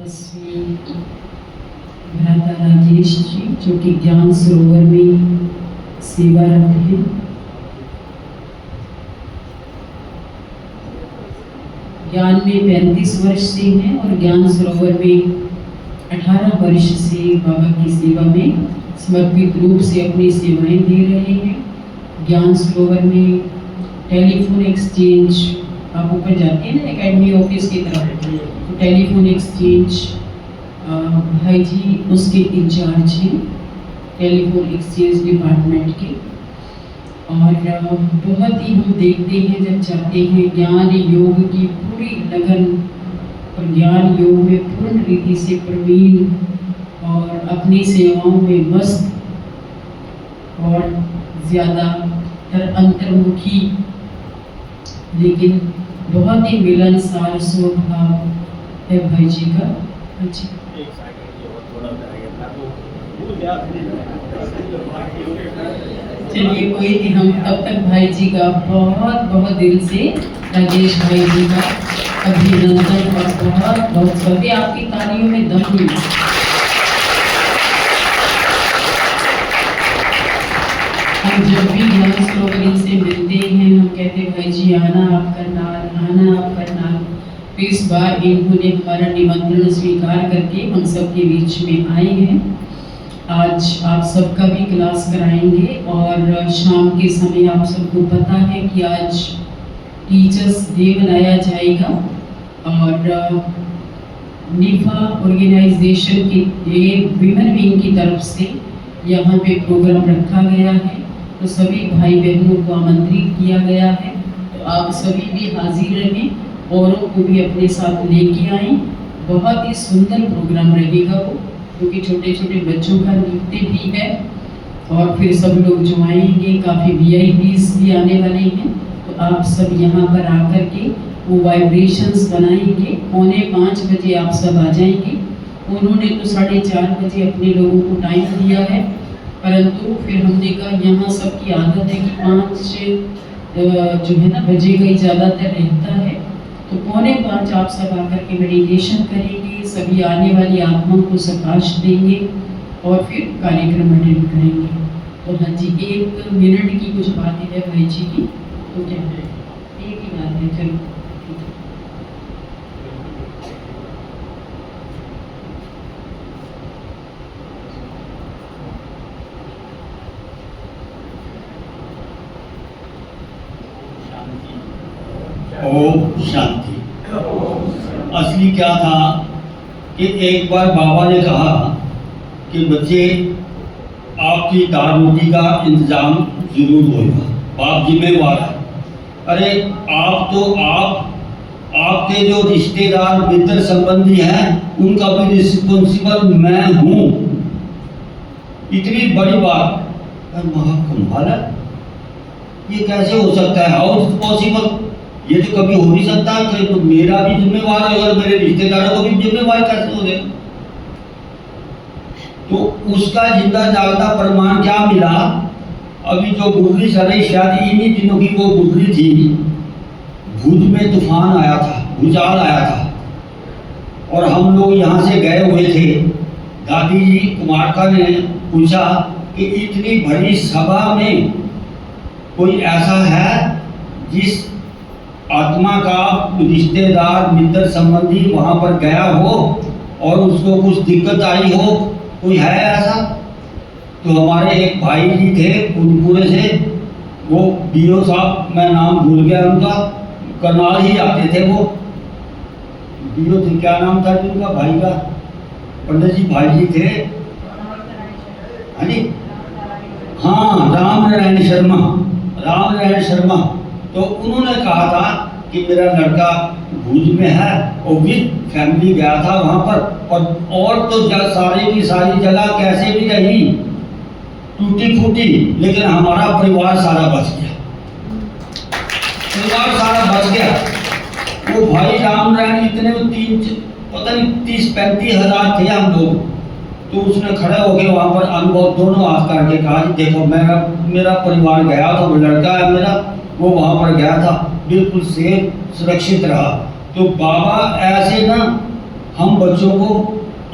तस्वीर भ्राता राजेश जी जो कि ज्ञान सरोवर में सेवारत हैं। ज्ञान में 35 वर्ष से हैं और ज्ञान सरोवर में 18 वर्ष से बाबा की सेवा में समर्पित रूप से अपनी सेवाएं दे रहे हैं। ज्ञान सरोवर में टेलीफोन एक्सचेंज, आप ऊपर जाते हैं ना एकेडमी ऑफिस की तरफ, तो टेलीफोन एक्सचेंज भाई जी उसके इंचार्ज हैं, टेलीफोन एक्सचेंज डिपार्टमेंट के। और बहुत ही हम देखते हैं जब चाहते हैं ज्ञान योग की पूरी लगन और ज्ञान योग में पूर्ण रीति से प्रवीण और अपनी सेवाओं में मस्त और ज़्यादातर अंतर्मुखी लेकिन बहुत ही मिलनसार स्वभाव है भाई जी का। चलिए कोई नहीं, हम तब तक भाई जी का बहुत बहुत दिल से राजेश भाई जी का अभिनंदन और बहुत बहुत सभी आपकी तालियों में दम मिला। हम जब भी ज्ञान सरोवर इनसे मिलते हैं हम कहते हैं भाई जी आना आपका नाम, आना आपका नाम। तो इस बार इन्होंने हमारा निमंत्रण स्वीकार करके हम सबके बीच में आए हैं। आज आप सबका भी क्लास कराएंगे और शाम के समय आप सबको पता है कि आज टीचर्स डे मनाया जाएगा और निफा ऑर्गेनाइजेशन की विमेन विंग की तरफ से यहाँ पे प्रोग्राम रखा गया है, तो सभी भाई बहनों को आमंत्रित किया गया है। तो आप सभी भी हाजिर रहें, औरों को भी अपने साथ लेके आएँ। बहुत ही सुंदर प्रोग्राम रहेगा वो, क्योंकि छोटे छोटे बच्चों का नृत्य भी है और फिर सब लोग जो आएंगे काफ़ी VIPs भी आने वाले हैं। तो आप सब यहाँ पर आकर के वो वाइब्रेशंस बनाएंगे। 4:45 बजे आप सब आ जाएंगे। उन्होंने तो 4:30 बजे अपने लोगों को टाइम दिया है, परंतु फिर हमने कहा यहाँ सबकी आदत है कि 5 जो है ना बजे का ही ज़्यादातर रहता है, तो 4:45 आप सब आकर के मेडिटेशन करेंगे, सभी आने वाली आत्माओं को प्रकाश देंगे और फिर कार्यक्रम अटेंड करेंगे। तो हाँ जी, 1 मिनट की कुछ बातें है भाई जी की, तो क्या है एक ही बात है। चलो ओम शांति। असली क्या था कि एक बार बाबा ने कहा कि बच्चे आपकी दाल रोटी का इंतजाम जरूर होगा, बाप जिम्मेवार है। अरे आपके जो रिश्तेदार मित्र संबंधी हैं उनका भी रिस्पॉन्सिबल मैं हूँ। इतनी बड़ी बात कमाल है, ये कैसे हो सकता है? How is possible? ये तो कभी हो नहीं सकता कि तो मेरा भी जिम्मेवार है और मेरे रिश्तेदारों को भी जिम्मेवार कैसे हो जाए? तो उसका जिंदा जागता प्रमाण क्या मिला? अभी जो गुजरी सर शायद इन्हीं दिनों की वो गुजरी थी, भुज में तूफान आया था, भूचाल आया था और हम लोग यहाँ से गए हुए थे। दादी जी कुमारका ने पूछा कि इतनी बड़ी सभा में कोई ऐसा है जिस आत्मा का रिश्तेदार मित्र संबंधी वहाँ पर गया हो और उसको कुछ दिक्कत आई हो? कोई है ऐसा? तो हमारे एक भाई जी थे पूरे से, वो BO साहब, मैं नाम भूल गया उनका, करनाल ही आते थे वो। BO थे, क्या नाम था उनका भाई का? पंडित जी भाई जी थे, हाँ जी, हाँ, राम नारायण शर्मा। तो उन्होंने कहा था कि मेरा लड़का भुज में है और विद फैमिली गया था वहाँ पर, और तो सारी की सारी जगह कैसे भी रही टूटी फूटी, लेकिन हमारा परिवार सारा बच गया। वो भाई राम नारायण इतने पता नहीं 30-35 हज़ार थे हम लोग। तो उसने खड़े होकर वहाँ पर अनुभव दोनों हाथ करके कहा कि देखो मेरा परिवार गया था, वो लड़का है मेरा, वो वहाँ पर गया था, बिल्कुल सेफ सुरक्षित रहा। तो बाबा ऐसे ना हम बच्चों को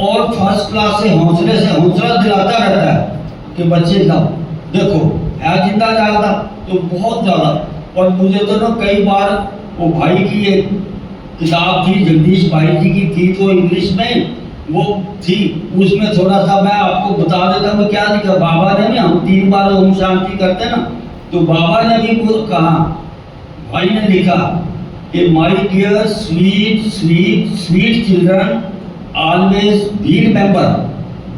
और फर्स्ट क्लास से हौसला दिलाता रहता है कि बच्चे जाओ देखो है जिंदा जागता, तो बहुत ज़्यादा। और मुझे तो ना कई बार वो भाई की एक किताब थी, जगदीश भाई जी की थी, तो इंग्लिश में वो थी, उसमें थोड़ा सा मैं आपको बता देता हूँ क्या लिखा। बाबा ने भी, हम 3 बार ओम शांति करते हैं ना, तो बाबा ने भी कहा, भाई ने लिखा कि my dear sweet sweet sweet children, always be remember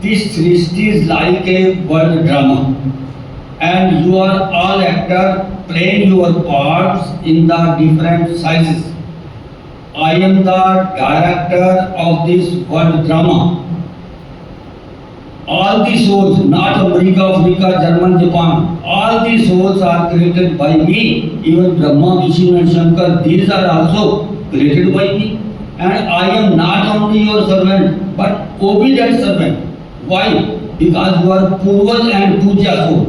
this सृष्टि is like a world drama and you are all actor playing your parts in the different sizes. I am the director of this world drama. All the souls, not America, Africa, German, Japan, all the souls are created by me. Even Brahma, Vishnu and Shankar, these are also created by me. And I am not only your servant, but obedient servant. Why? Because you are पूर्वज and पूज्य soul.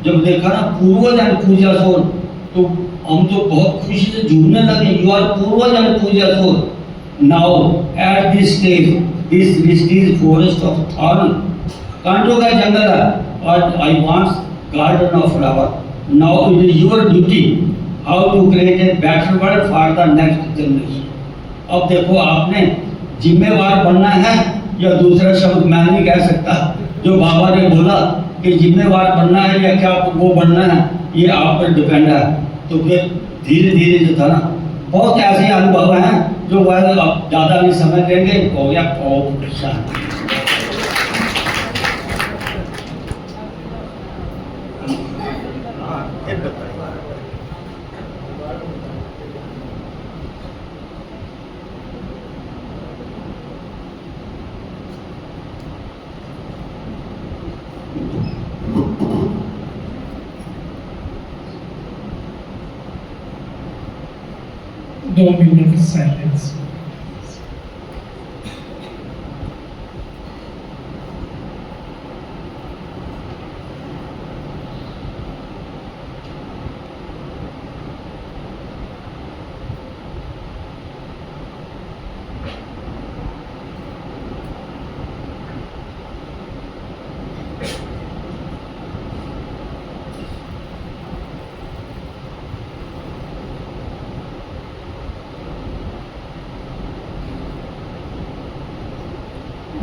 जब देखा ना पूर्वज and पूज्य soul, तो हम तो बहुत खुशी से झूमने लगे। You are पूर्वज and पूज्य soul. Now at this stage, this list is forest of thorn, कांटों का जंगल है, और I want garden of flower. Now it is your duty how to create a better world for the next generation. अब देखो आपने जिम्मेवार बनना है, या दूसरा शब्द मैं नहीं कह सकता, जो बाबा ने बोला कि जिम्मेवार बनना है या क्या वो बनना है, ये आप पर डिपेंड है। तो फिर धीरे धीरे जो था ना, बहुत ऐसे अनुभव हैं जो वह आप ज़्यादा नहीं समझ लेंगे, हो गया बहुत शांति। दो मिनट साइलेंस।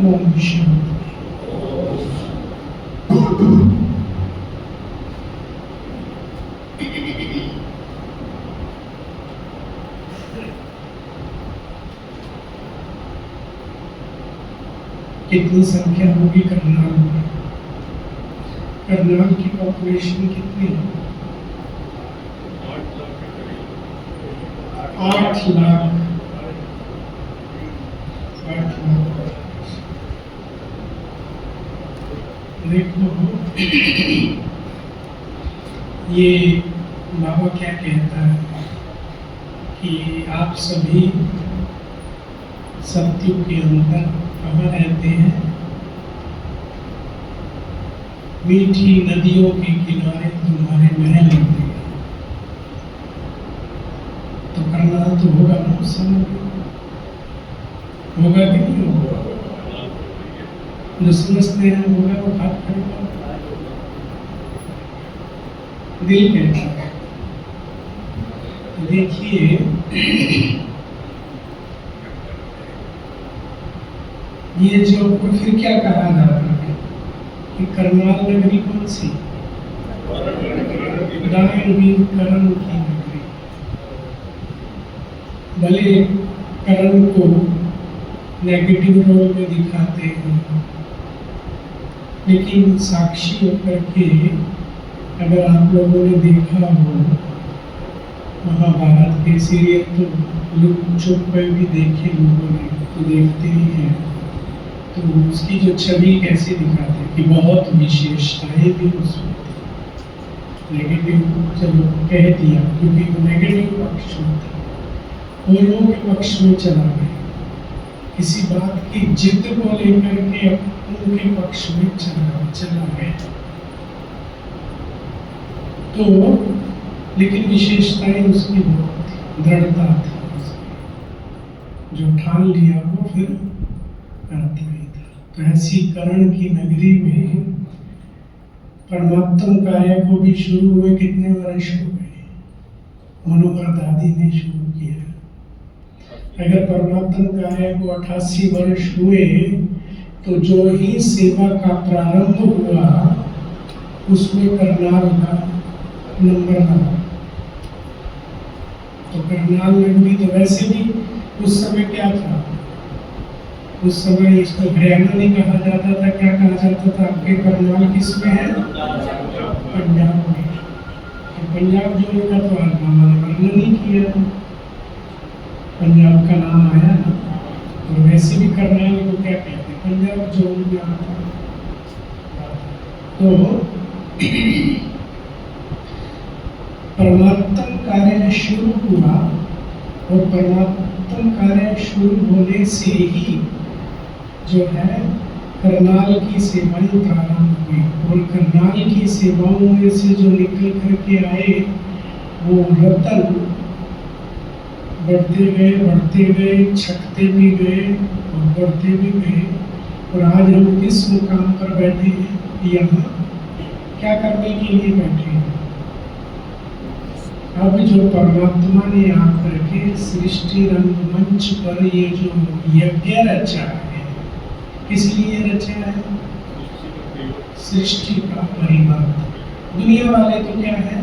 ओम शांति। कितनी संख्या होगी करनाल में? करनाल की पॉपुलेशन कितनी है? 8 लाख। 8 लाख। देखो ये बाबा क्या कहता है कि आप सभी सत्युग के अंदर कहाँ रहते हैं? मीठी नदियों के किनारे तुम्हारे महल होते हैं। तो करना तो होगा ना उस समय, होगा कि नहीं होगा? जो समझते हैं होगा वो हाथ खड़ेगा। दिल कहता है। देखिए ये जो फिर क्या कहा जा रहा है कि करनाल नगरी कौन सी? दानवीर करण की नगरी। भले करण को नेगेटिव रोल में दिखाते हैं, लेकिन साक्षी होकर के अगर आप लोगों ने देखा हो महाभारत के सीरियल, तो लुक चुप पर भी देखे लोगों ने, तो देखते ही हैं, तो उसकी जो छवि कैसे दिखाते हैं कि बहुत विशेषताएं भी उसमें थी। नेगेटिव चलो कह दिया क्योंकि वो नेगेटिव पक्ष में था, पूर्वों के पक्ष में चला गया, किसी बात की जिद को लेकर के उनके पक्ष में चला गया। तो लेकिन विशेषताएं उसकी बहुत थी, दृढ़ता थी, जो ठान लिया वो फिर करता ही था। तो ऐसी कर्ण की नगरी में परमात्म कार्य को भी शुरू हुए कितने वर्ष हो गए? मनोहर दादी ने शुरू किया। अगर परमात्म कार्य को 88 वर्ष हुए तो जो ही सेवा का प्रारंभ हुआ उसमें करनाल का नंबर लगा। तो करनाल नगरी तो वैसे भी उस समय क्या था? उस समय इसको हरियाणा नहीं कहा जाता था, क्या कहा जाता था? आपके करनाल किसमें है? पंजाब में। तो पंजाब जो है तो मामा ने वर्णन नहीं किया, पंजाब का नाम आया ना। तो वैसे भी करनाल को क्या कहते हैं? पंजाब जो में आता। तो परमात्म कार्य शुरू हुआ और परमात्म कार्य शुरू होने से ही जो है करनाल की सेवाएं प्रारंभ हुई। और करनाल की सेवाओं में से जो निकल करके आए वो रतन बढ़ते गए, छटते भी गए और बढ़ते भी गए। और आज हम किस मुकाम पर बैठे हैं? यहाँ क्या करने के लिए बैठे हैं? अब जो परमात्मा ने आकर के सृष्टि रंगमंच पर ये जो यज्ञ रचा है, किस लिए रचा है? सृष्टि का परिवर्तन। दुनिया वाले तो क्या है?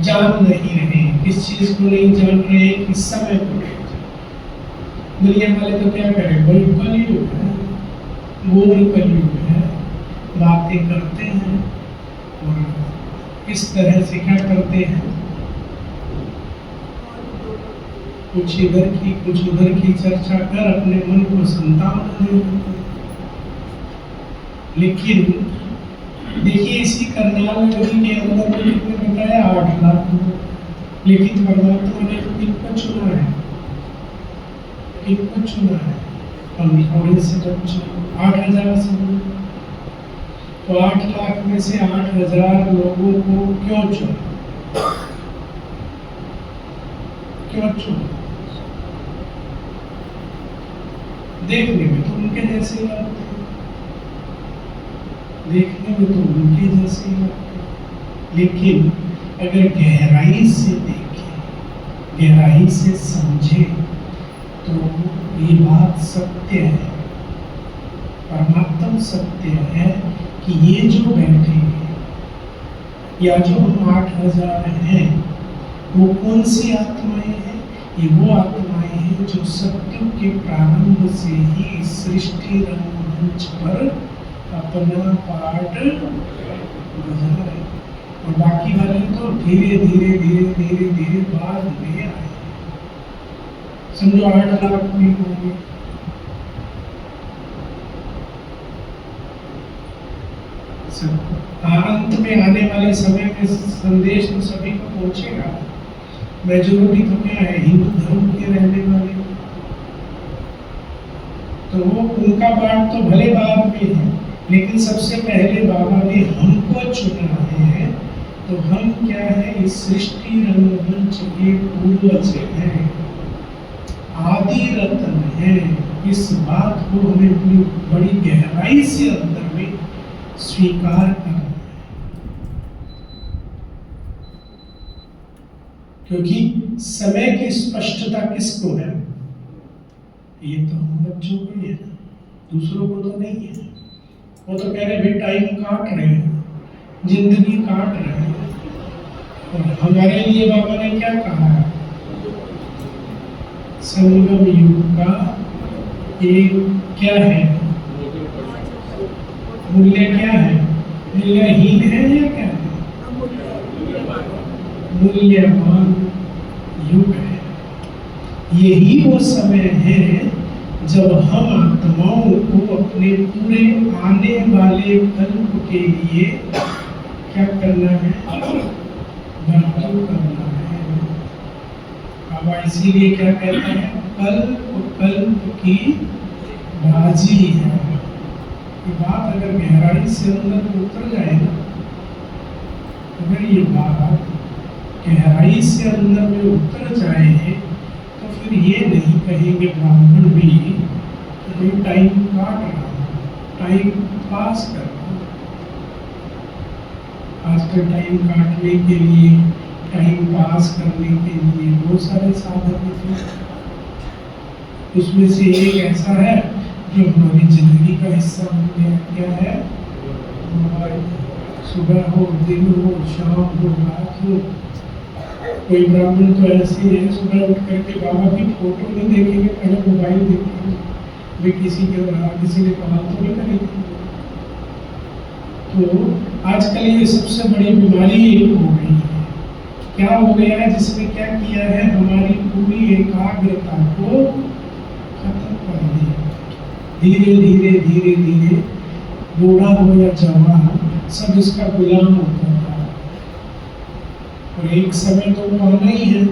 जान नहीं रहे। किस चीज को नहीं जान रहे? किस समय को नहीं जान। दुनिया वाले तो क्या करें? वही कलयुग है, घोर कलयुग है, बातें करते हैं और इस तरह से क्या करते हैं? कुछ इधर की कुछ उधर की चर्चा कर अपने मन को संतान देते। लेकिन देखिए इसी करनाल नगरी के अंदर में कितने बताया? 8 लाख। लेकिन परमात्मा ने किनको चुना है? किनको चुना है? हम थोड़े से बच्चे 8000 से। तो 8 लाख में से 8000 लोगों को क्यों चुना? क्यों चुना? देखने में तो उनके जैसे लगते, देखने में तो उनके जैसे लगते, लेकिन अगर गहराई से देखें, गहराई से समझे तो ये बात सत्य है, परमात्म सत्य है कि ये जो बैठे हैं या जो हम 8000 हैं वो कौन सी आत्माएं हैं? ये वो आत्माएं हैं जो सत्युग के प्रारंभ से ही सृष्टि रंगमंच पर अपना पार्ट बजा रहे। और बाकी वाले तो धीरे धीरे बाद में आए। समझो 8 लाख भी होंगे। अंत में आने वाले समय में संदेश तो सभी को पहुंचेगा। मेजोरिटी तो क्या है? हिंदू धर्म के रहने वाले। तो वो उनका बात तो भले बाद में है, लेकिन सबसे पहले बाबा ने हमको चुना है। तो हम क्या है? इस सृष्टि रंगमंच के पूर्वज हैं, आदि रतन है। इस बात को हमें बड़ी गहराई से अंदर में स्वीकार करना है, क्योंकि समय की स्पष्टता किसको है? ये तो हम बच्चों को ही है, दूसरों को तो नहीं है। वो तो कह रहे भाई टाइम काट रहे हैं, जिंदगी काट रहे हैं। और हमारे लिए बाबा ने क्या कहा है? संगम युग का एक क्या है? मूल्य क्या है? मूल्यहीन है या क्या है? मूल्यवान युग है। यही वो समय है जब हम आत्माओं को अपने पूरे आने वाले कल्प के लिए क्या करना है? बर्तू करना है। बाबा इसीलिए क्या कहते हैं? कल्प की बाजी है। ये बात अगर गहराई से अंदर उतर जाए ना, अगर ये बात गहराई से अंदर में उतर जाए तो फिर ये नहीं कहेंगे ब्राह्मण भी टाइम का काट रहा हूँ, टाइम पास कर रहा हूँ। आजकल टाइम काटने के लिए, टाइम पास करने के लिए बहुत सारे साधन हैं। उसमें से एक ऐसा है जो हमारी जिंदगी का हिस्सा बन गया। क्या है? मोबाइल। सुबह हो, दिन हो, शाम हो, रात हो। कोई ब्राह्मण तो ऐसे है, सुबह उठ करके बाबा की फोटो नहीं देखेंगे, पहले मोबाइल देखेंगे, वे किसी ने कहा तो नहीं करेंगे। तो आजकल ये सबसे बड़ी बीमारी एक हो गई है। क्या हो गया है? जिसने क्या किया है, हमारी पूरी एकाग्रता को खत्म कर दिया। धीरे धीरे धीरे धीरे बूढ़ा हो या जवान सब इसका गुलाम होता है। और एक समय तो वो आना ही है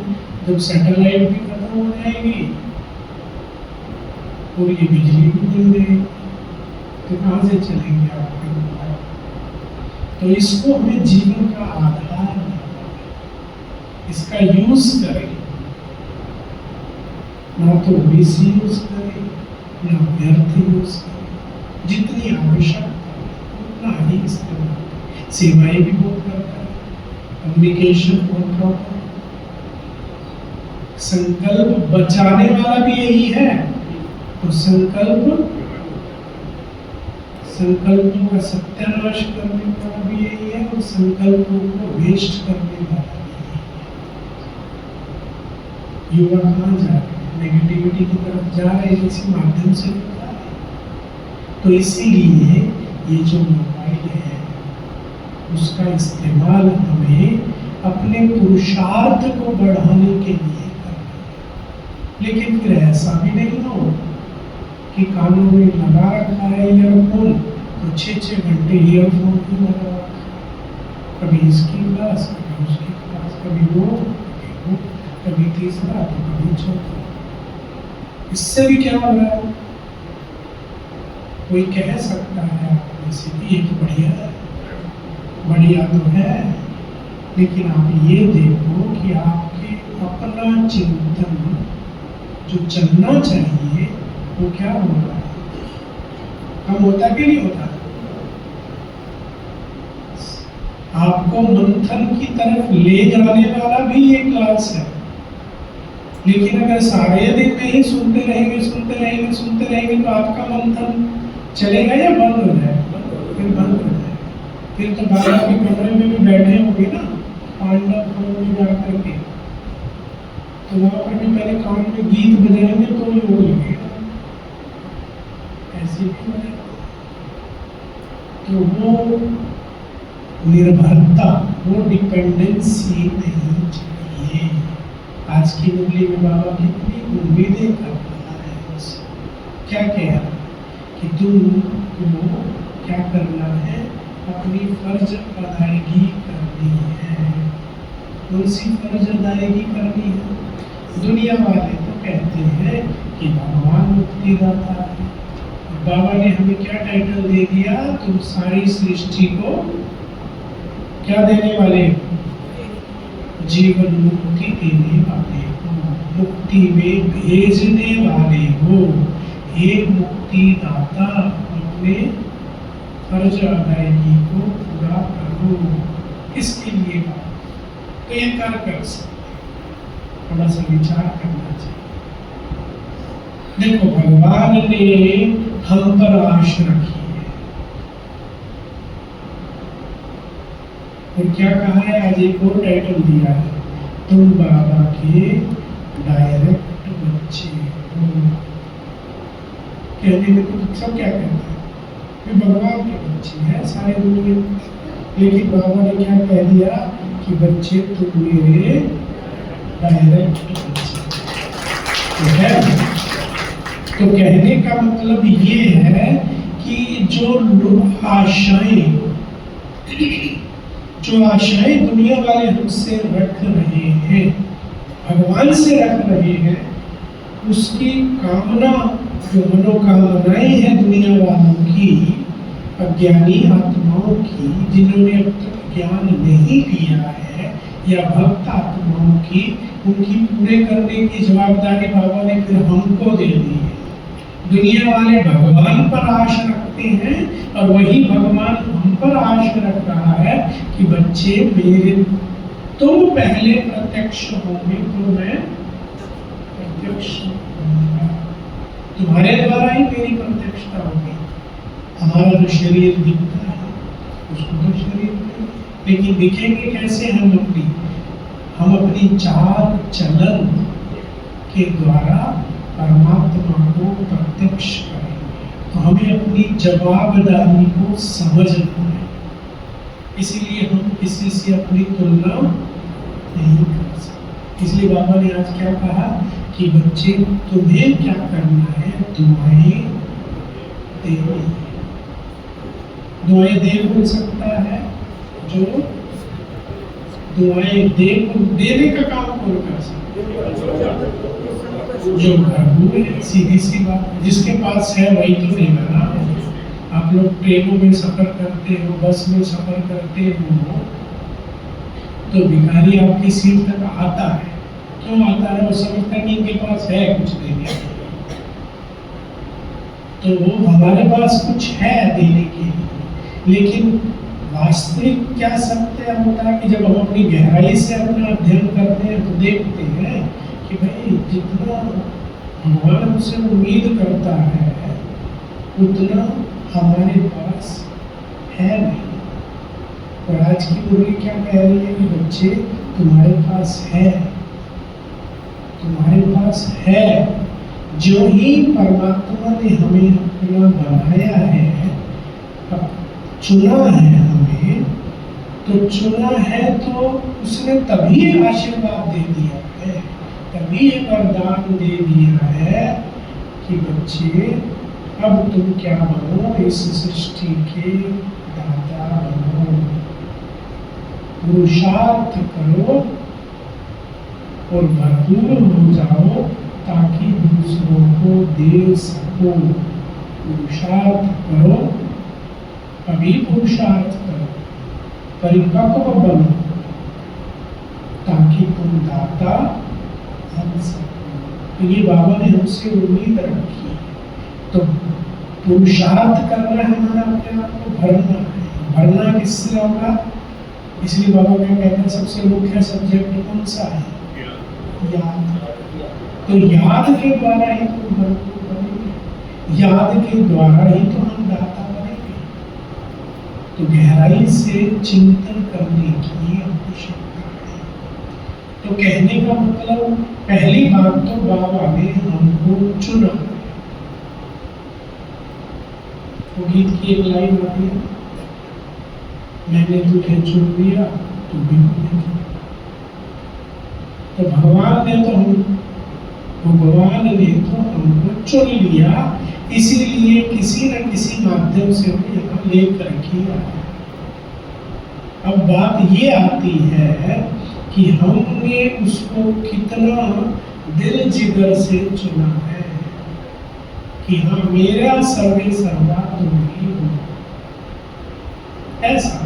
जब सैटेलाइट भी खत्म हो जाएगी और ये बिजली भी मिल जाएगी, तो कहाँ से चलेंगे आपके? तो इसको हमें जीवन का आधार बनाना है, इसका यूज करें, ना तो मिस यूज करें, ना व्यर्थ यूज करें। जितनी आवश्यकता है उतना ही इस्तेमाल। सेवाएं भी बहुत करता है, कम्युनिकेशन बहुत प्रॉपर। संकल्प बचाने वाला भी यही है, और संकल्पों का सत्यानाश करने वाला भी यही है, और संकल्पों को वेस्ट करने वाला भी यही है। युवा कहाँ जा रहे हैं? नेगेटिविटी की तरफ जा रहे हैं, इसी माध्यम से जा रहे हैं। तो इसीलिए ये जो मोबाइल है उसका इस्तेमाल हमें अपने पुरुषार्थ को बढ़ाने के लिए करना है। लेकिन फिर ऐसा भी नहीं हो कि कानों में लगा रखा है ईयरफोन, तो 6-6 घंटे ईयरफोन ही लगा रखा है। कभी इसकी क्लास, कभी उसकी क्लास, कभी वो, कभी तीसरा, तो कभी चौथा। इससे भी क्या हो रहा है? कोई कह सकता है आप से कि ये तो बढ़िया है, बढ़िया तो है, लेकिन आप ये देखो कि आपके अपना चिंतन जो चलना चाहिए वो क्या हो रहा है? कम होता कि नहीं होता? आपको मंथन की तरफ ले जाने वाला भी ये क्लास है। लेकिन अगर सारे दिन में ही सुनते रहेंगे तो आपका मंथन चलेगा या बंद हो जाएगा? फिर बंद हो जाएगा। फिर तो बाबा के कमरे में भी बैठे होंगे ना, पांडव भवन में जा करके, तो वहां पर भी पहले कान में गीत बजाएंगे तो ये हो लगेगा, ऐसे भी बनेगा। तो वो निर्भरता, वो डिपेंडेंसी नहीं चाहिए। आज की मुरली में बाबा कितनी उम्मीदें कर रहा है उससे। क्या कह रहा कि तुमको क्या करना है? अपनी फर्ज अदायगी करनी है। कौन सी फर्ज अदायगी करनी है? दुनिया वाले तो कहते हैं कि भगवान मुक्तिदाता है। बाबा ने हमें क्या टाइटल दे दिया? तुम सारी सृष्टि को क्या देने वाले? जीवन मुक्ति देने वाले हो, मुक्ति में भेजने वाले हो। हे मुक्तिदाता, अपने फर्ज अदायगी को पूरा करो। किसके लिए? तो ये कर सकते, थोड़ा सा विचार करना चाहिए। देखो, भगवान ने हम पर आश रखी है, और क्या कहा है? आज एक और टाइटल दिया है, तुम बाबा के डायरेक्ट बच्चे हो। कहने में तो सब क्या कहते हैं कि भगवान के बच्चे हैं सारे दुनिया, लेकिन बाबा ने क्या कह दिया कि बच्चे तुम मेरे डायरेक्ट बच्चे तो है। तो कहने का मतलब ये है कि जो आशाएं दुनिया वाले हमसे रख रहे हैं, भगवान से रख रहे हैं, उसकी कामना, जो मनोकामनाएं हैं दुनिया वालों की, अज्ञानी आत्माओं की, जिन्होंने अब तक ज्ञान नहीं लिया है, या भक्त आत्माओं की, उनकी पूरे करने की जवाबदारी बाबा ने फिर हमको दे दी है। दुनिया वाले भगवान पर आश रखते हैं और वही भगवान हम पर आश रख रहा है कि बच्चे मेरे तुम पहले प्रत्यक्ष होंगे तो मैं प्रत्यक्ष होऊंगा, तुम्हारे द्वारा ही मेरी प्रत्यक्षता होगी। हमारा जो शरीर दिखता है उसको तो शरीर नहीं, लेकिन दिखेंगे कैसे हम अपनी चाल चलन के द्वारा परमात्मा को प्रत्यक्ष करेंगे। तो हमें अपनी जवाबदारी को समझना है, इसीलिए हम किसी से अपनी तुलना नहीं कर सकते। इसलिए बाबा ने आज क्या कहा कि बच्चे तुम्हें क्या करना है, दुआएं देनी। दुआएं दे बोल सकता है जो दुआएं देने का काम कौन कर सकता है? जो प्रभु है, सीधी सी बात, जिसके पास है वही तो देगा ना। आप लोग ट्रेनों में सफर करते हो, बस में सफर करते हो, तो भिखारी आपकी सीट तक आता है। क्यों आता है? वो समझता है कि इनके पास है कुछ देने, तो हमारे पास कुछ है देने के लिए। लेकिन वास्तविक क्या सत्य होता है कि जब हम अपनी गहराई से अपना अध्ययन करते हैं तो देखते हैं कि भाई जितना भगवान हमसे उम्मीद करता है उतना हमारे पास है नहीं। और आज की मुरली क्या कह रही है कि बच्चे तुम्हारे पास है, तुम्हारे पास है। जो ही परमात्मा ने हमें अपना बनाया है, चुना है हमें, तो चुना है तो उसने तभी आशीर्वाद दे दिया है, तभी वरदान दे दिया है कि बच्चे अब तुम क्या बनो, इस सृष्टि के दाता बनो, पुरुषार्थ करो और भरपूर हो जाओ ताकि दूसरों को दे सको। पुरुषार्थ करो, अभी पुरुषार्थ करो, परिपक्व बनो ताकि तुम दाता बन सको। तो ये बाबा ने हमसे उम्मीद रखी है। तो पुरुषार्थ करना है, हमारा अपने आप को भरना है। भरना किससे होगा? इसलिए बाबा क्या कहते हैं, सबसे मुख्य सब्जेक्ट कौन सा है? याद। तो याद के द्वारा ही तुम भरपूर बनेंगे, याद के द्वारा ही तो हम दाता बनेंगे। तो गहराई से चिंतन करने की आवश्यकता है। तो कहने का मतलब पहली बात तो बाबा ने हमको चुना। वो गीत की एक लाइन आती है, मैंने तुझे चुन लिया तू भी मुझे चुन। तो भगवान ने तो हमको चुन लिया, इसीलिए किसी न किसी माध्यम से वो यहाँ लेकर के आया। अब बात ये आती है कि हमने उसको कितना दिल जिगर से चुना है कि हाँ मेरा सर्वे सर्वा तुम ही हो। ऐसा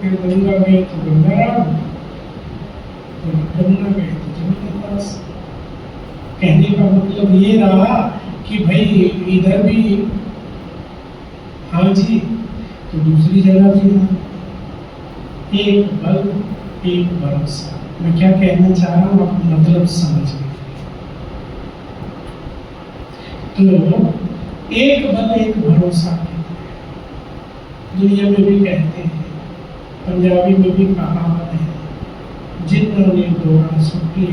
फिर गंगा गए तो गंगाराम, तो गंगा गए तो जिनके पास। कहने का मतलब ये रहा कि भाई इधर भी हाँ जी तो दूसरी जगह भी हाँ। एक बल एक भरोसा। मैं क्या कहना चाह रहा हूँ, आप मतलब समझ गए। तो एक बल एक भरोसा दुनिया में भी कहते हैं, पंजाबी में भी कहावत है, जिन्होंने दौड़ा सुटी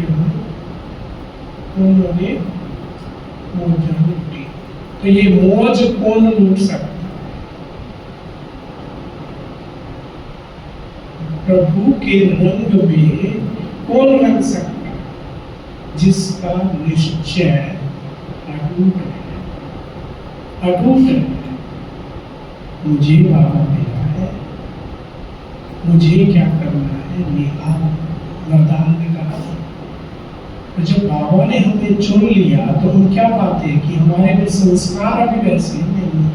उन्होंने मौज लूटी। तो ये मौज कौन लूट सकता? प्रभु के रंग में कौन रंग सकता? जिसका निश्चय अटूट है, अटूट है। मुझे बाबा मिला है, मुझे क्या करना है, नेहा वरदान ने कहा। तो जब बाबा ने हमें चुन लिया तो हम क्या पाते हैं कि हमारे में संस्कार अभी वैसे नहीं है।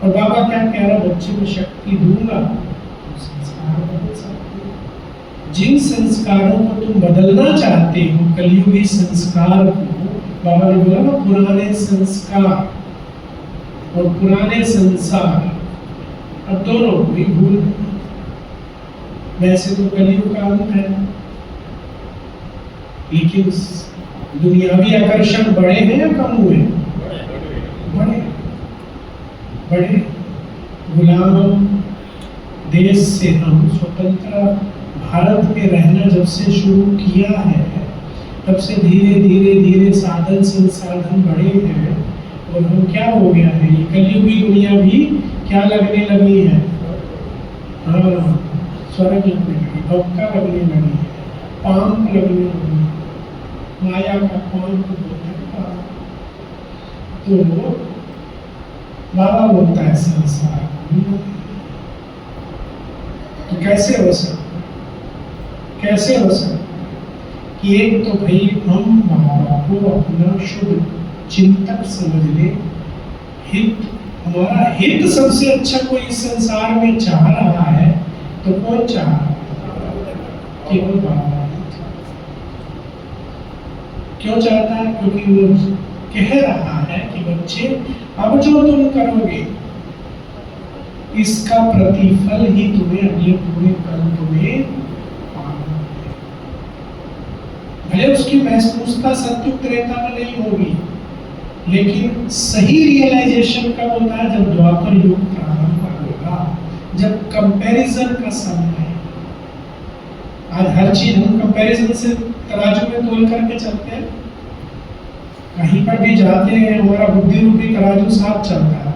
और बाबा क्या कह रहा, बच्चे को शक्ति दूंगा तो संस्कार बदल सकते हो। जिन संस्कारों को तुम बदलना चाहते हो, कलयुगी संस्कार को, बाबा ने बोला ना पुराने संस्कार और पुराने संसार, अब दोनों भी भूल गए। वैसे तो कलयुग का अंत है, लेकिन दुनियावी आकर्षण बढ़े हैं या कम हुए? बढ़े बढ़े। गुलाम देश से हम स्वतंत्र भारत में रहना जब से शुरू किया है, तब से धीरे धीरे धीरे साधन संसाधन बढ़े हैं और हम क्या हो गया है, ये कलयुगी दुनिया भी क्या लगने लगी है? हाँ, स्वर्ग लगने लगी, भक्का लगने लगी है, पांप लगने लगी, माया का पांप बोलता है। तो बाबा बोलता है संसार तो कैसे हो सकता, कैसे हो सकता कि एक तो भाई हम बाबा को अपना शुभ चिंतक समझ ले, हित, हमारा हित सबसे अच्छा कोई इस संसार में चाह रहा है तो कौन चाह रहा है? केवल बाबा। क्यों चाहता है? क्योंकि वो कह रहा है कि बच्चे अब जो तुम करोगे इसका प्रतिफल ही तुम्हें अगले पूरे कल तुम्हें पाना है। भले उसकी महसूसता सत्य त्रेता में नहीं होगी, लेकिन सही रियलाइजेशन कब होता है? जब द्वापर युग प्रारंभ होगा, जब कंपैरिजन का समय है। आज हर चीज हम कंपैरिजन से तराजू में तोल करके चलते हैं, कहीं पर भी जाते हैं हमारा बुद्धि रूपी तराजू साथ चलता है,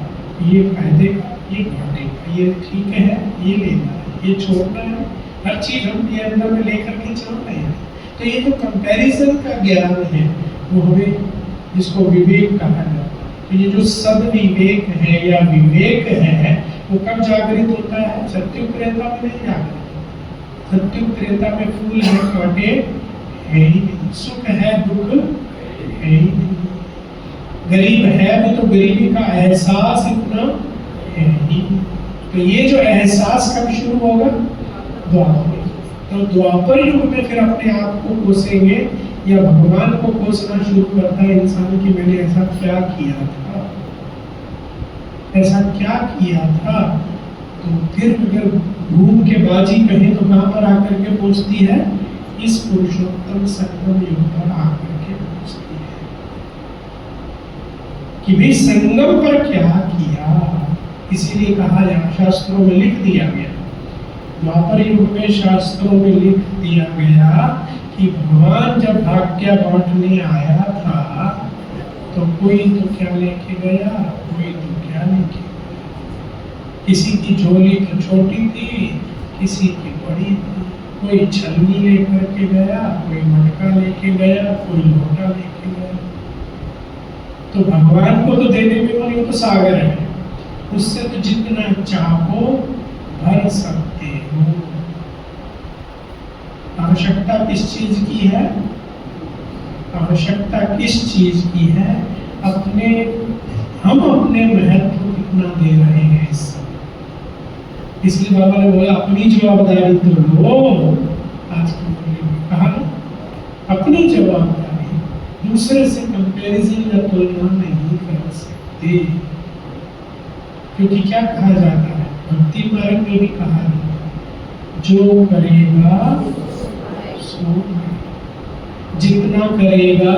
ये फायदे का, ये घाटे का, ये ठीक है, ये लेना है, ये छोड़ना है, हर चीज हम ये अंदर में लेकर के चल रहे हैं। तो ये जो कंपैरिजन का ज्ञान है वो हमें, जिसको विवेक कहा जाता है, तो ये जो सद विवेक है या विवेक है वो कब जागृत होता है? सत्युग त्रेता में नहीं जागृत। सत्युग त्रेता में फूल है, कांटे है ही नहीं, सुख है, दुख है ही नहीं, गरीब है भी तो गरीबी का एहसास इतना है ही। तो ये जो एहसास कब शुरू होगा? द्वापर। तो द्वापर युग में फिर अपने आप को कोसेंगे या भगवान को कोसना शुरू करता है इंसान कि मैंने ऐसा क्या किया था, ऐसा क्या किया था। तो फिर अगर घूम के बाजी कहें तो कहां पर आकर के पहुंचती है? इस पुरुषोत्तम संगम युग पर आकर के पहुंचती है कि भाई संगम पर क्या किया। इसीलिए कहा जाए, शास्त्रों में लिख दिया गया, द्वापर युग में शास्त्रों में लिख दिया गया कि भगवान जब भाग्य बांटने आया था तो कोई तो क्या लेके गया, कोई तो क्या लेके गया। किसी की झोली तो छोटी थी, किसी की बड़ी थी, कोई छलनी लेकर के गया, कोई मटका लेके गया, कोई लोटा लेके गया। तो भगवान को तो देने में वो तो सागर है, उससे तो जितना चाहो भर सकते हो। आवश्यकता किस चीज की है? आवश्यकता किस चीज की है? अपने, हम अपने महत्व कितना दे रहे हैं इस समय। इसलिए बाबा ने बोला अपनी जवाबदारी तो लो। आज की कहा ना, अपनी जवाबदारी, दूसरे से कंपैरिजन या तुलना नहीं कर सकते। क्योंकि क्या कहा जाता है, भक्ति मार्ग में भी कहा जाता है, जो करेगा सो, जितना करेगा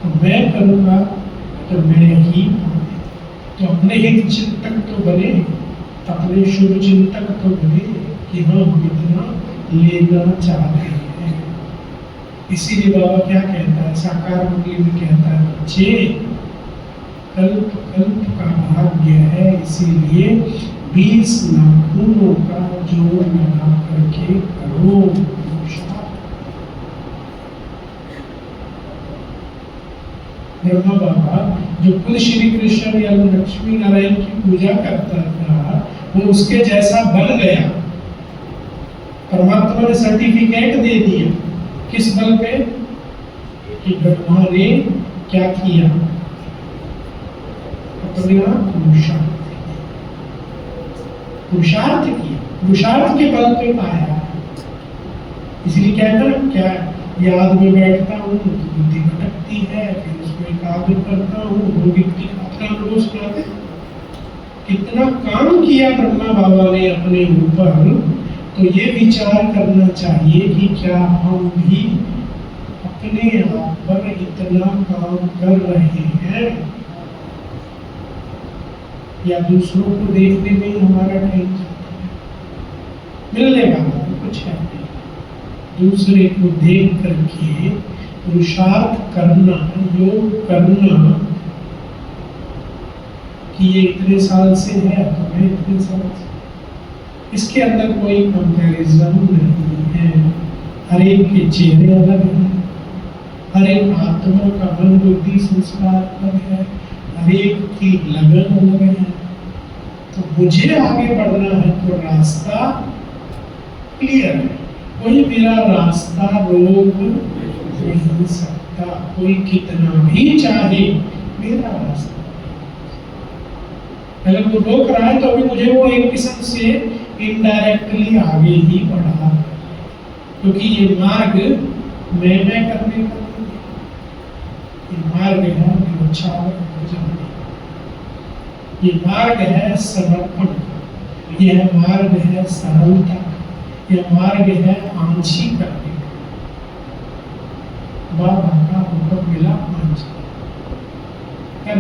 तो मैं करूंगा तो मैं ही। तो अपने हित चिंतक तो बने, अपने शुभ चिंतक तो बने कि हम इतना लेना चाहते हैं। इसीलिए बाबा क्या कहता है, साकार मुरली में कहता है, बच्चे कल्प कल्प का भाग्य है, इसीलिए 20 नाखूनों का जोड़ लगा करके करो। ब्रह्मा बाबा जो खुद श्री कृष्ण या लक्ष्मी नारायण की पूजा करता था, वो उसके जैसा बन गया। परमात्मा ने सर्टिफिकेट दे दिया, किस बल पे? कि ब्रह्मा ने क्या किया? पुरुषार्थ किया, पुरुषार्थ के बल पे पाया। इसलिए क्या कर, क्या याद में बैठता हूँ तो बुद्धि भटकती है, फिर उसको आदर करता हूँ, वो व्यक्ति अपना अनुभव सुनाते कितना काम किया ब्रह्मा बाबा ने अपने ऊपर। तो ये विचार करना चाहिए कि क्या हम भी अपने आप पर इतना काम कर रहे हैं या दूसरों को देखने में ही हमारा टाइम जाता है। मिलने वाला कुछ है नहीं, दूसरे को देख करके पुरुषार्थ करना, योग करना कि ये इतने साल से है तो मैं इतने साल से, इसके अंदर कोई कंपैरिजन नहीं है। हर एक के चेहरे अलग हैं, हर एक आत्मा का मन बुद्धि संस्कार अलग है, हर एक की लगन अलग है। तो मुझे आगे बढ़ना है तो रास्ता क्लियर है, कोई मेरा रास्ता रोक नहीं सकता, कोई कितना भी चाहे मेरा रास्ता। अगर वो रोक रहा है तो अभी मुझे वो एक किस्म से इनडायरेक्टली आगे ही बढ़ा, क्योंकि ये मार्ग मैं करने का नहीं, ये मार्ग है न्यौछावर हो जाने, ये मार्ग है समर्पण, यह मार्ग है सरलता, यह मार्ग है आंशी करने का। बाबा का हुक्म मिला आंशी कर।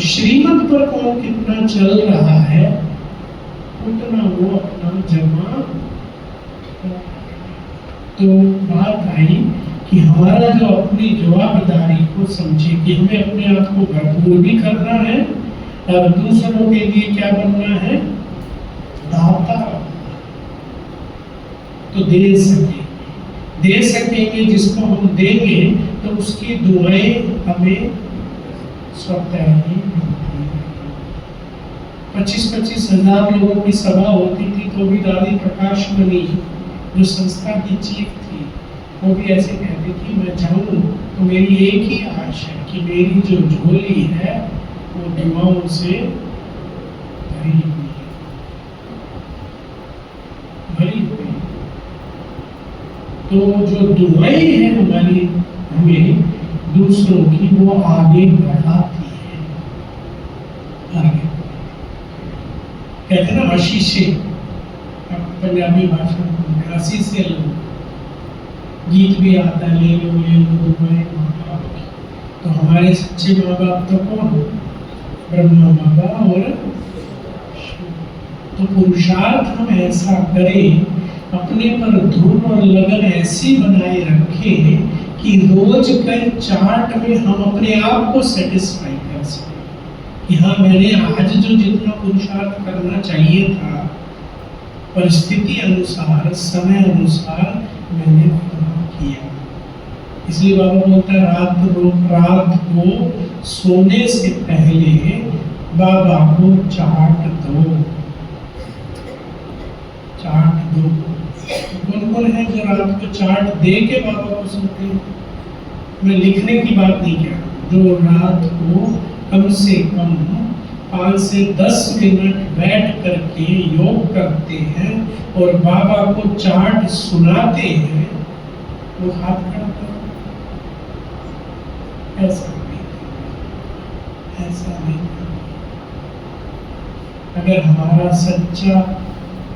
श्रीमत पर कौन कितना चल रहा है उतना वो अपना जमा। तो बात आई कि हमारा जो अपनी जवाबदारी को समझे कि हमें अपने आप को भरपूर भी करना है और दूसरों के लिए क्या बनना है, दाता। तो दे सकेंगे जिसको हम देंगे तो उसकी दुआएं हमें स्वतः ही मिलती है। 25-25 हजार लोगों की सभा होती थी तो भी दादी प्रकाश मणि जो संस्था की चीफ थी वो भी ऐसे कहती थी, मैं जाऊं तो मेरी एक ही आश है कि मेरी जो झोली है वो दुआओं से भरी हुई है, भरी हुई। तो जो दुआएं हैं हमारी, हमें दूसरों की वो आगे बढ़ाती है, आगे कहते ना आशीषें, पंजाबी भाषा में आशीषें लो, गीत भी आता है ले लो दुआएं माँ बाप की। तो हमारे सच्चे माँ बाप तो कौन, ब्रह्मा बाबा और तो पुरुषार्थ हम ऐसा करें, अपने पर धुन और लगन ऐसी बनाए रखें कि रोज के चार्ट में हम अपने आप को सेटिस्फाई कर सकें कि हाँ मैंने आज जो जितना पुरुषार्थ करना चाहिए था परिस्थिति अनुसार समय अनुसार मैंने उतना किया। इसलिए बाबा बोलता है रात को सोने से पहले बाबा को चार्ट दो। कौन कौन है जो रात को चार्ट दे के बाबा को सुनते हैं? मैं लिखने की बात नहीं कह रहा, जो रात को कम से कम 5 से 10 मिनट बैठ करके योग करते हैं और बाबा को चार्ट सुनाते हैं, वो हाथ खड़ा करो। ऐसा नहीं, ऐसा नहीं। अगर हमारा सच्चा,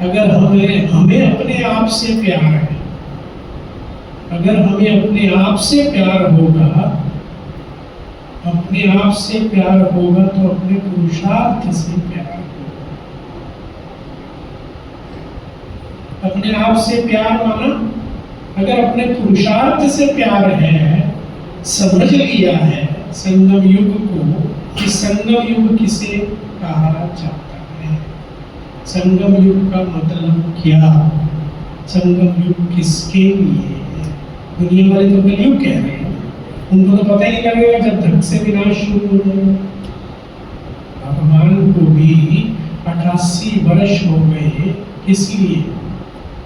अगर हमें अपने आप से प्यार है, अगर हमें अपने आप से प्यार होगा, अपने आप से प्यार होगा तो अपने पुरुषार्थ से प्यार होगा। अपने आप से प्यार माना, अगर अपने पुरुषार्थ से प्यार है, समझ लिया है संगम युग को कि संगम युग किसे कहा जाता है, संगम युग का मतलब क्या, संगम युग किसके लिए है। दुनिया वाले तो कलयुग कह रहे हैं, उनको तो पता ही नहीं लगेगा जब धक से विनाश शुरू हो जाएगा। भगवान को भी 88 वर्ष हो गए, इसलिए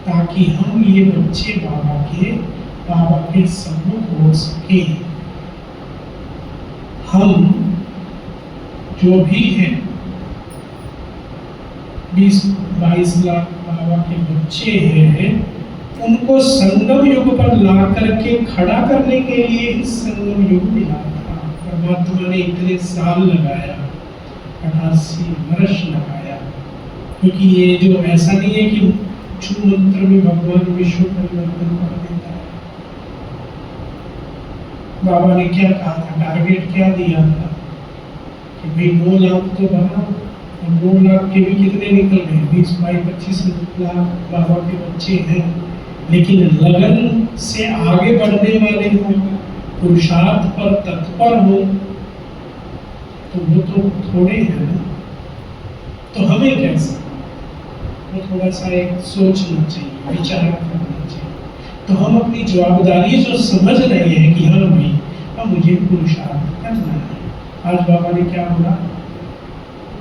ताकि हम ये बच्चे बाबा के सम्मुख हो सके। हम जो भी हैं 20-22 लाख बाबा के बच्चे हैं, उनको संगम युग पर ला करके खड़ा करने के लिए इस संगम युग मिला था। परमात्मा ने इतने साल लगाया, 88 वर्ष लगाया, क्योंकि ये जो ऐसा नहीं है कि छू मंत्र में भगवान विश्व परिवर्तन कर देता है। बाबा ने क्या कहा था, टारगेट क्या दिया था कि भाई 9 लाख तो बना, और 9 लाख के भी कितने निकल गए, 20-25 लाख बाबा के बच्चे हैं, लेकिन लगन से आगे बढ़ने वाले हो, पुरुषार्थ पर तत्पर हो, तो वो तो थोड़े हैं ना। तो हमें कैसा, वो थोड़ा सा एक सोचना चाहिए, विचार करना चाहिए। तो हम अपनी जवाबदारी जो समझ रहे हैं कि हाँ भाई अब मुझे पुरुषार्थ करना है। आज बाबा ने क्या बोला,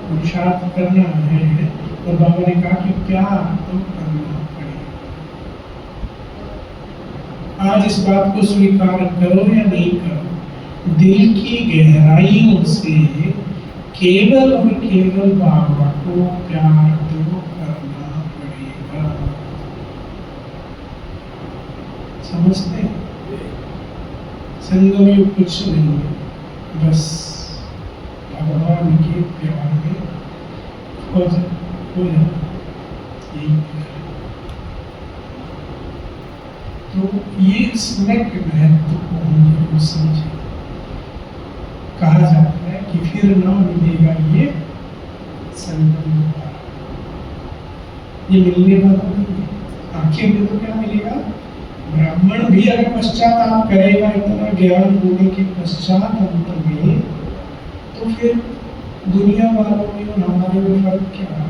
पुरुषार्थ करना है, और बाबा ने कहा कि प्यार तो करना पड़ेगा। आज इस बात को स्वीकार करो या नहीं करो, दिल की गहराइयों से केवल और केवल बाबा को प्यार तो करना पड़ेगा। समझते हैं? संगम युग कुछ नहीं है, बस भगवान के प्यार में हो जाए, यही है। तो ये समय के महत्व को हम जरूर समझें। कहा जाता है कि फिर ना मिलेगा ये संगम युग, ये मिलने वाला नहीं है। आखिर में तो क्या मिलेगा, ब्राह्मण भी अगर पश्चाताप करेगा इतना ज्ञान होने के पश्चात अंत में, तो फिर दुनिया वालों में और हमारे में फर्क क्या है।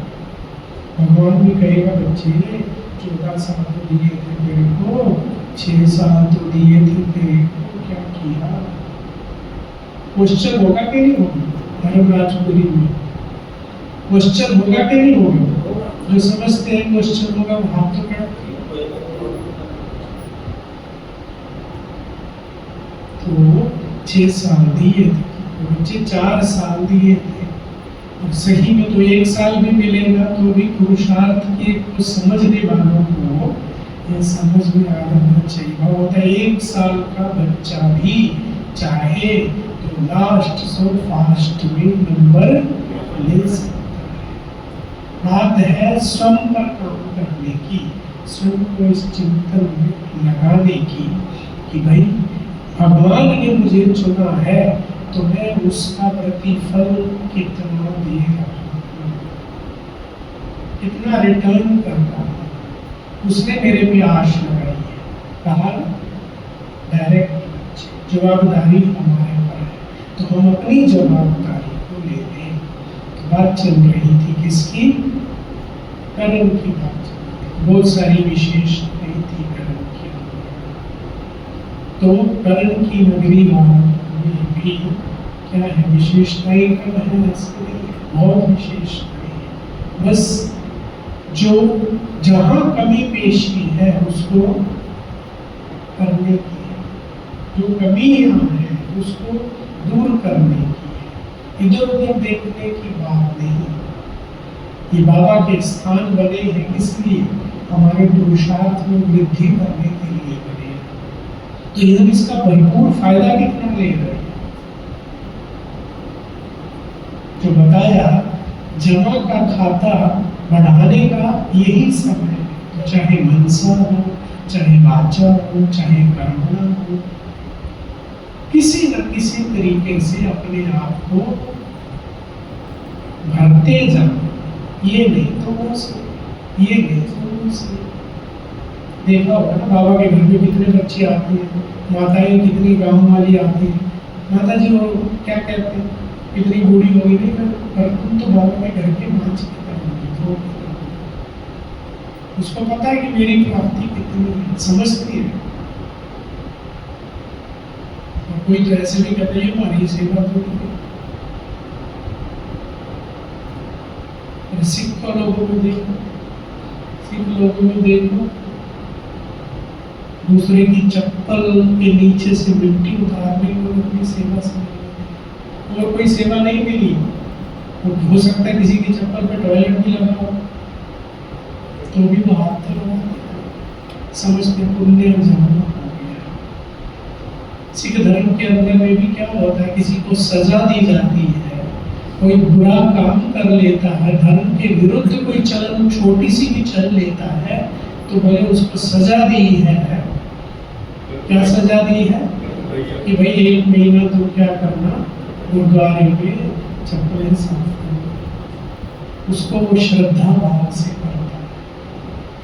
भगवान भी कहेगा बच्चे 14 साल तो दिए थे तेरे को, 6 साल तो दिए थे तेरे को, क्या किया। क्वेश्चन होगा कि नहीं होगा, धर्मराजपुरी में क्वेश्चन होगा कि नहीं होगा। जो समझते हैं क्वेश्चन होगा वो हाथ तो करते। तो 6 साल दिए थे, बच्चे 4 साल दिए थे, और सही में तो 1 साल भी मिलेगा तो भी पुरुषार्थ के को समझने वालों को ये समझ में आ जाना चाहिए। वो होता है 1 साल का बच्चा भी चाहे तो लास्ट सो फास्ट में नंबर ले सकता है। बात है स्वयं पर काम करने की, स्वयं को इस चिंतन में लगाने की कि भाई भगवान ने मुझे चुना है तो मैं उसका प्रतिफल कितना दे रहा हूं, कितना रिटर्न कर रहा हूं। उसने मेरे पे आश लगाई है। कहा डायरेक्ट जवाबदारी हमारे पर है, तो हम अपनी जवाबदारी को ले लें। तो बात चल रही थी किसकी, कर्म की बात चल रही थी। बहुत सारी विशेषताएं थी कर्म की। तो कर्म की नगरी भारत में भी क्या है, विशेषताएं कम है, ऐसे नहीं, बहुत विशेषताएं हैं। बस जो जहाँ कमी पेशी है उसको करने की है, जो कमी यहाँ है उसको दूर करने की है, इधर उधर देखने की बात नहीं। ये बाबा के स्थान बने हैं किस लिए, हमारे पुरुषार्थ में वृद्धि करने के लिए बने हैं। तो हम इसका भरपूर फायदा कितना ले रहे हैं। जो बताया जमा का खाता बढ़ाने का यही समय है, चाहे मनसा हो, चाहे वाचा हो, चाहे कर्मणा हो, किसी न किसी तरीके से अपने आप को भरते जाओ। ये नहीं तो वो से, ये नहीं तो वो से। देखा होगा ना बाबा के घर में कितने बच्चे आते हैं, माताएं कितनी गाँव वाली आती हैं। माता जी वो क्या कहते हैं, इतनी बूढ़ी हो गई नहीं पर तुम तो बाबा के घर के मांझ की तरह हो। उसको पता है कि मेरी प्राप्ति कितनी है, समझती है। और कोई तो ऐसे भी कहते हैं हमारी सेवा तो सिख लोगों में देखो, सिख लोगों में देखो, दूसरे की चप्पल के नीचे से मिट्टी उतारने को अपनी सेवा समझ, और कोई सेवा नहीं मिली। हो सकता है किसी की चप्पल पे टॉयलेट भी लगा हो तो भी वो हाथ तो लगा, समझते पुण्य जमाना हो गया। सिख धर्म के अंदर में भी क्या होता है, किसी को सजा दी जाती है, कोई बुरा काम कर लेता है, धर्म के विरुद्ध कोई चलन छोटी सी भी चल लेता है तो बोले उसको सजा दी है। क्या सजा दी है कि भाई 1 महीना तुम क्या करना, गुरुद्वारे में चप्पलें साफ करना। उसको वो श्रद्धा भाव से करता है।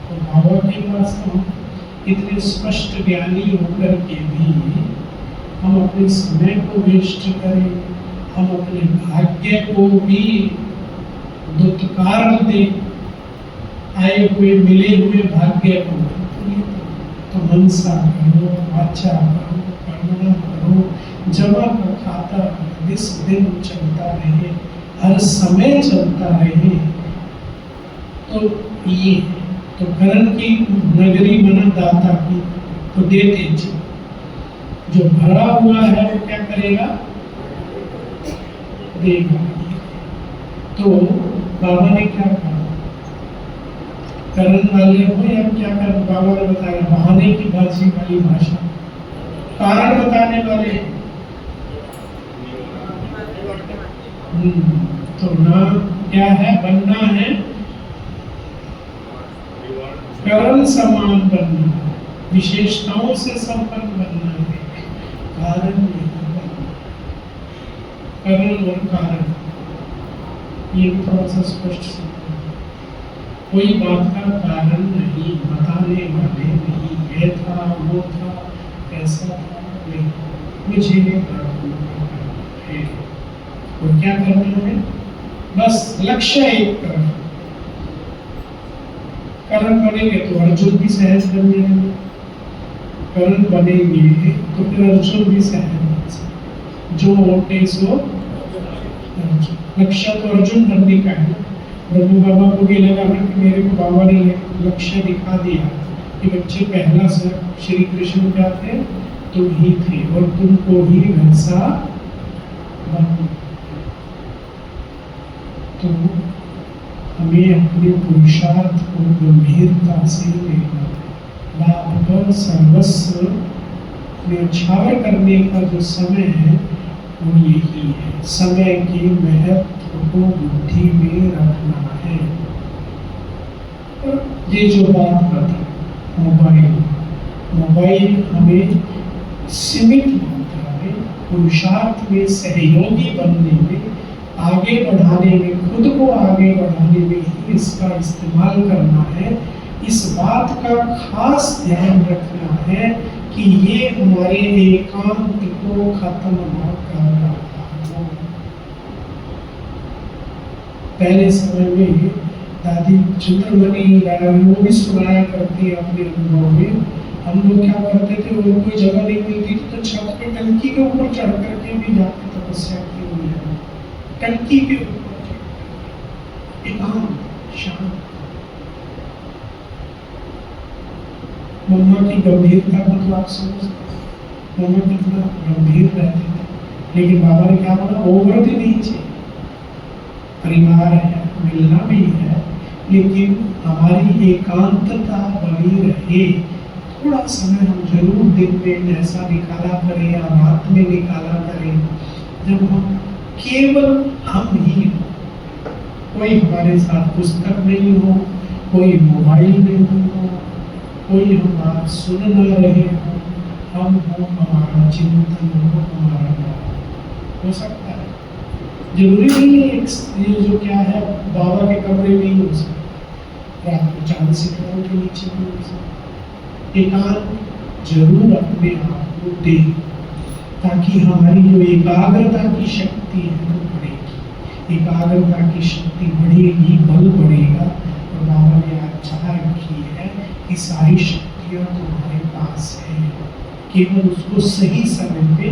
तो बाबा के पास हम इतने स्पष्ट ज्ञानी होकर के भी हम अपने समय को वेस्ट करें, हम अपने भाग्य को भी दुत्कार दें, आए हुए मिले हुए भाग्य को तो मनसा करो, वाचा करो, कर्मणा करो, जमा का खाता इस दिन चलता रहे, हर समय चलता रहे। तो ये तो करण की नगरी मना दाता की तो देते जी, जो भरा हुआ है वो क्या करेगा, देगा। तो बाबा ने क्या कहा, करण वाले हो या क्या कर, बाबा ने बताया बहाने की बाजी वाली भाषा, कारण बताने वाले। तो ना क्या है, बनना है करण समान बनना, विशेषताओं से संपन्न बनना है, कारण नहीं बनना। करण और कारण ये भी थोड़ा सा स्पष्ट से, कोई बात का कारण नहीं, बताने वाले नहीं, ये था वो था ऐसा था नहीं, मुझे ये करना है। और क्या करना है, बस लक्ष्य एक तरफ। करण बनेंगे तो अर्जुन भी सहज बन जाएंगे, करण बनेंगे तो फिर अर्जुन भी सहज बन सकते। जो होते सो अर्जुन, लक्ष्य तो अर्जुन बनने का है। ब्रह्म बाबा को भी लगा ना कि मेरे को बाबा ने लक्ष्य दिखा दिया कि बच्चे पहला से श्री कृष्ण क्या थे, तुम ही थे और तुमको ही वैसा बन। तो हमें अपने पुरुषार्थ को गंभीरता से लेना, लाभ पर सर्वस्व न्यौछावर करने का जो समय है वो यही है। समय के महत्व को बुद्धि में रखना है। और ये जो बात बता, मोबाइल हमें सीमित मात्रा में पुरुषार्थ में सहयोगी बनने में, आगे बढ़ाने में, खुद को आगे बढ़ाने में ही इसका इस्तेमाल करना है। इस बात का खास ध्यान रखना है कि ये हमारे एकांत को खत्म न कर रहा हो। पहले समय में दादी चंद्रमणि वो भी सुनाया करती है अपने अनुभव में। हम लोग क्या करते थे, वो कोई जगह नहीं मिलती थी तो छत पे टंकी के ऊपर चढ़ करके भी जाके तपस्या की हुई है। टंकी के ऊपर एकांत शांत। मम्मा की गंभीरता को तो आप समझते, मम्मा कितना गंभीर रहते थे, लेकिन बाबा ने क्या बोला, ओवर भी नहीं चाहिए। परिवार है, मिलना भी है, लेकिन हमारी एकांतता बनी रहे। थोड़ा समय हम जरूर दिन में ऐसा निकाला करें या रात में निकाला करें जब हम केवल हम ही हो, कोई हमारे साथ पुस्तक नहीं हो, कोई मोबाइल नहीं हो, कोई हम बात सुन न रहे हो, हम हो, हमारा चिंतन हो, हमारा नाम हो सकता है। जरूरी नहीं है ये जो क्या है बाबा के कमरे में ही हो सकता, रात को चांद सितारों के नीचे भी हो सकता। एकांत जरूर अपने आप को दे, ताकि हमारी जो एकाग्रता की शक्ति है वो बढ़ेगी। एकाग्रता की शक्ति बढ़ेगी, बल बढ़ेगा। और बाबा ने आज चाह रखी है कि सारी शक्तियाँ तुम्हारे पास है, केवल उसको सही समय पे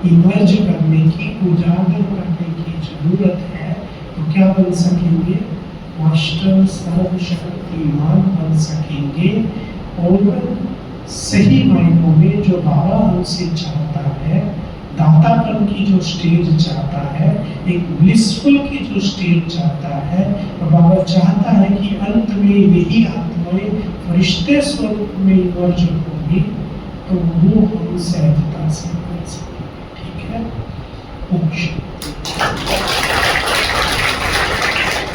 इमर्ज करने की, उजागर करने की जरूरत है। तो क्या बन सकेंगे, मास्टर सर्वशक्तिमान बन सकेंगे। और सही मायनों में जो बाबा हमसे चाहता है, दातापन की जो स्टेज चाहता है, एक ब्लिसफुल की जो स्टेज चाहता है, और बाबा चाहता है कि अंत में यही आत्माएं फरिश्ते स्वरूप में इमर्ज होगी, तो वो हम सहजता से है। ओम शांति।